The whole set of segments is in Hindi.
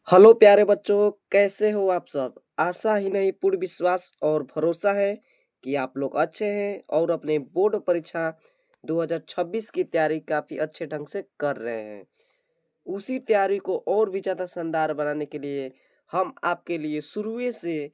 हेलो प्यारे बच्चों, कैसे हो आप सब। आशा ही नहीं पूर्ण विश्वास और भरोसा है कि आप लोग अच्छे हैं और अपने बोर्ड परीक्षा 2026 की तैयारी काफ़ी अच्छे ढंग से कर रहे हैं। उसी तैयारी को और भी ज़्यादा शानदार बनाने के लिए हम आपके लिए शुरू से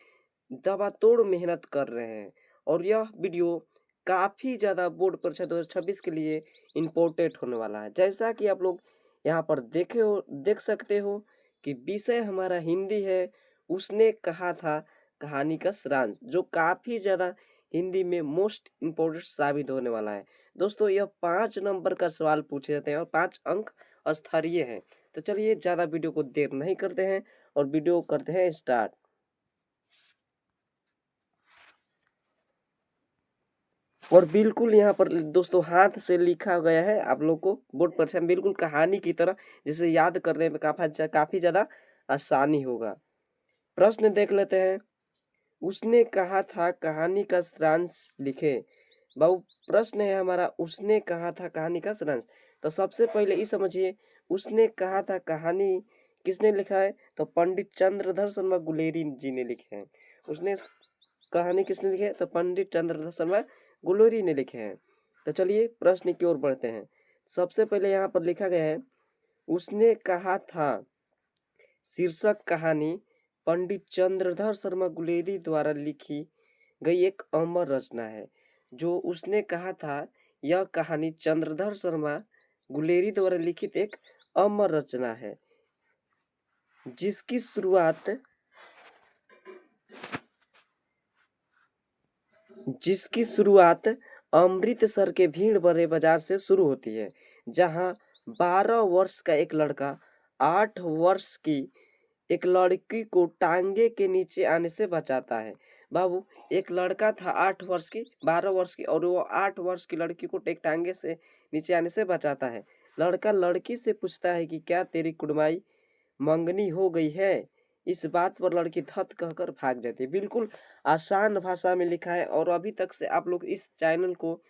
दबातोड़ मेहनत कर रहे हैं और यह वीडियो काफ़ी ज़्यादा बोर्ड परीक्षा 2026 के लिए इम्पोर्टेंट होने वाला है। जैसा कि आप लोग यहाँ पर देख सकते हो कि विषय हमारा हिंदी है। उसने कहा था कहानी का सारांश, जो काफ़ी ज़्यादा हिंदी में मोस्ट इम्पोर्टेंट साबित होने वाला है। दोस्तों, यह 5 नंबर का सवाल पूछे जाते हैं और 5 अंक स्तरीय है। तो चलिए ज़्यादा वीडियो को देर नहीं करते हैं और वीडियो करते हैं स्टार्ट। और बिल्कुल यहाँ पर दोस्तों हाथ से लिखा गया है, आप लोग को बोर्ड परीक्षा में बिल्कुल कहानी की तरह, जिसे याद करने में काफी ज्यादा आसानी होगा। प्रश्न देख लेते हैं। उसने कहा था कहानी का सारांश लिखे। बाबू, प्रश्न है हमारा, उसने कहा था कहानी का सारांश। तो सबसे पहले ये समझिए, उसने कहा था कहानी किसने लिखा है? तो पंडित चंद्रधर शर्मा गुलेरी जी ने लिखे हैं। उसने कहानी किसने लिखी है? तो पंडित चंद्रधर शर्मा गुलेरी ने लिखे हैं। तो चलिए प्रश्न की ओर बढ़ते हैं। सबसे पहले यहाँ पर लिखा गया है, उसने कहा था शीर्षक कहानी पंडित चंद्रधर शर्मा गुलेरी द्वारा लिखी गई एक अमर रचना है। जो उसने कहा था, यह कहानी चंद्रधर शर्मा गुलेरी द्वारा लिखित एक अमर रचना है, जिसकी शुरुआत अमृतसर के भीड़ भरे बाजार से शुरू होती है, जहां 12 वर्ष का एक लड़का 8 वर्ष की एक लड़की को टांगे के नीचे आने से बचाता है। बाबू, एक लड़का था 8 वर्ष की, 12 वर्ष की, और वो 8 वर्ष की लड़की को एक टांगे से नीचे आने से बचाता है। लड़का लड़की से पूछता है कि क्या तेरी कुड़माई मंगनी हो गई है? इस बात पर लड़की धत कहकर भाग जाती है। बिल्कुल आसान भाषा में लिखा है। और अभी तक से आप लोग इस चैनल को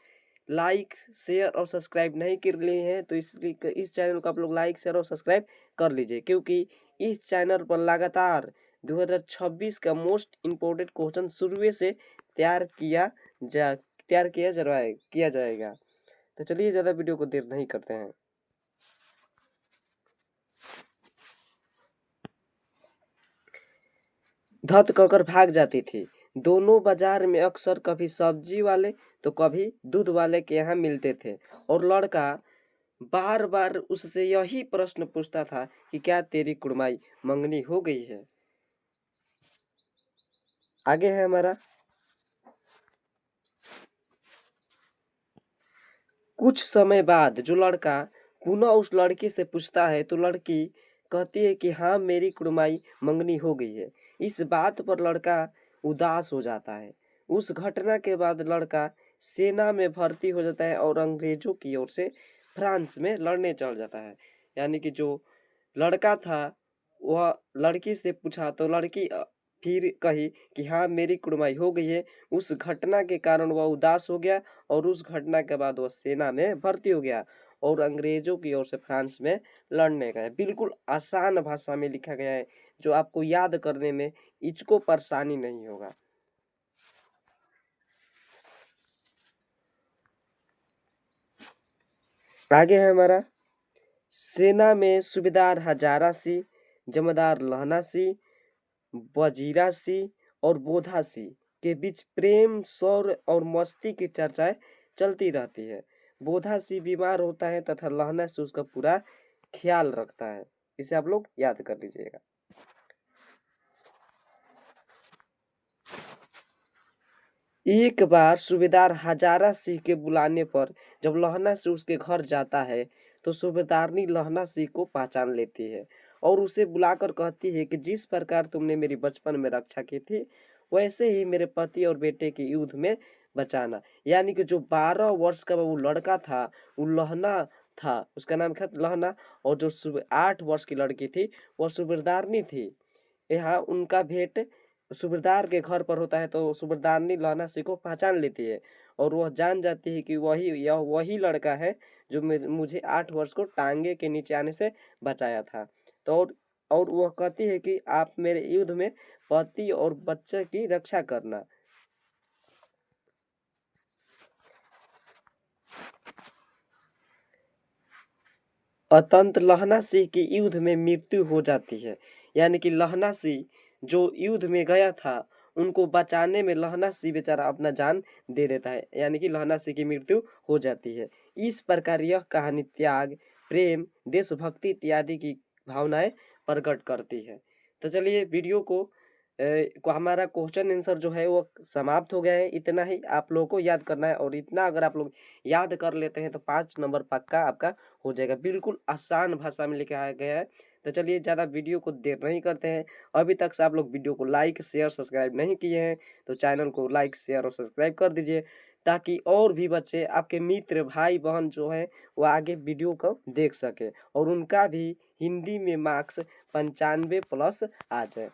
लाइक शेयर और सब्सक्राइब नहीं कर लिए हैं, तो इसलिए इस चैनल को आप लोग लाइक शेयर और सब्सक्राइब कर लीजिए, क्योंकि इस चैनल पर लगातार 2026 का मोस्ट इम्पोर्टेंट क्वेश्चन शुरू से तैयार किया जाएगा। तो चलिए ज़्यादा वीडियो को देर नहीं करते हैं। धत कहकर भाग जाती थी। दोनों बाजार में अक्सर कभी सब्जी वाले तो कभी दूध वाले के यहाँ मिलते थे, और लड़का बार बार उससे यही प्रश्न पूछता था कि क्या तेरी कुड़माई मंगनी हो गई है। आगे है हमारा, कुछ समय बाद जो लड़का पुनः उस लड़की से पूछता है, तो लड़की कहती है कि हाँ, मेरी कुड़माई मंगनी हो गई है। इस बात पर लड़का उदास हो जाता है। उस घटना के बाद लड़का सेना में भर्ती हो जाता है और अंग्रेजों की ओर से फ्रांस में लड़ने चल जाता है। यानी कि जो लड़का था वह लड़की से पूछा, तो लड़की फिर कही कि हाँ, मेरी कुड़माई हो गई है। उस घटना के कारण वह उदास हो गया और उस घटना के बाद वह सेना में भर्ती हो गया और अंग्रेजों की ओर से फ्रांस में लड़ने गए। बिल्कुल आसान भाषा में लिखा गया है, जो आपको याद करने में इचको परेशानी नहीं होगा। आगे है हमारा, सेना में सूबेदार हजारा सिंह, जमादार लहना सिंह, वजीरा सिंह और बोधा सिंह के बीच प्रेम, शौर्य और मस्ती की चर्चाएं चलती रहती है। बोधा सिंह बीमार होता है तथा लहना सिंह उसका पूरा ख्याल रखता है। इसे आप लोग याद कर लीजिएगा। एक बार सूबेदार हजारा सिंह के बुलाने पर जब लहना सिंह उसके घर जाता है, तो सूबेदारनी लहना सिंह को पहचान लेती है और उसे बुलाकर कहती है कि जिस प्रकार तुमने मेरी बचपन में रक्षा की थी, वैसे ही मेरे पति और बेटे के युद्ध में बचाना। यानी कि जो 12 वर्ष का वो लड़का था, वो लहना था, उसका नाम था लहना, और जो 8 वर्ष की लड़की थी वह सूबेदारनी थी। यहाँ उनका भेंट सूबेदार के घर पर होता है, तो सूबेदारनी लहना सिंह को पहचान लेती है और वह जान जाती है कि यह वही लड़का है जो मुझे 8 वर्ष को टांगे के नीचे आने से बचाया था। तो और और वह कहती है कि आप मेरे युद्ध में पति और बच्चे की रक्षा करना। अतंत लहना सिंह की युद्ध में मृत्यु हो जाती है, यानी कि लहना सिंह जो युद्ध में गया था उनको बचाने में लहना सिंह बेचारा अपना जान दे देता है, यानी कि लहना सिंह की मृत्यु हो जाती है। इस प्रकार यह कहानी त्याग, प्रेम, देशभक्ति इत्यादि की भावनाएं प्रकट करती है। तो चलिए वीडियो को हमारा क्वेश्चन आंसर जो है वो समाप्त हो गया है। इतना ही आप लोगों को याद करना है, और इतना अगर आप लोग याद कर लेते हैं तो 5 नंबर पक्का आपका हो जाएगा। बिल्कुल आसान भाषा में लिखा गया है। तो चलिए ज़्यादा वीडियो को देर नहीं करते हैं। अभी तक से आप लोग वीडियो को लाइक शेयर सब्सक्राइब नहीं किए हैं तो चैनल को लाइक शेयर और सब्सक्राइब कर दीजिए, ताकि और भी बच्चे, आपके मित्र भाई बहन जो है वो आगे वीडियो को देख सके और उनका भी हिंदी में मार्क्स 95 प्लस आ जाए।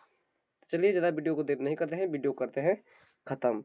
चलिए ज़्यादा वीडियो को देर नहीं करते हैं, वीडियो करते हैं ख़त्म।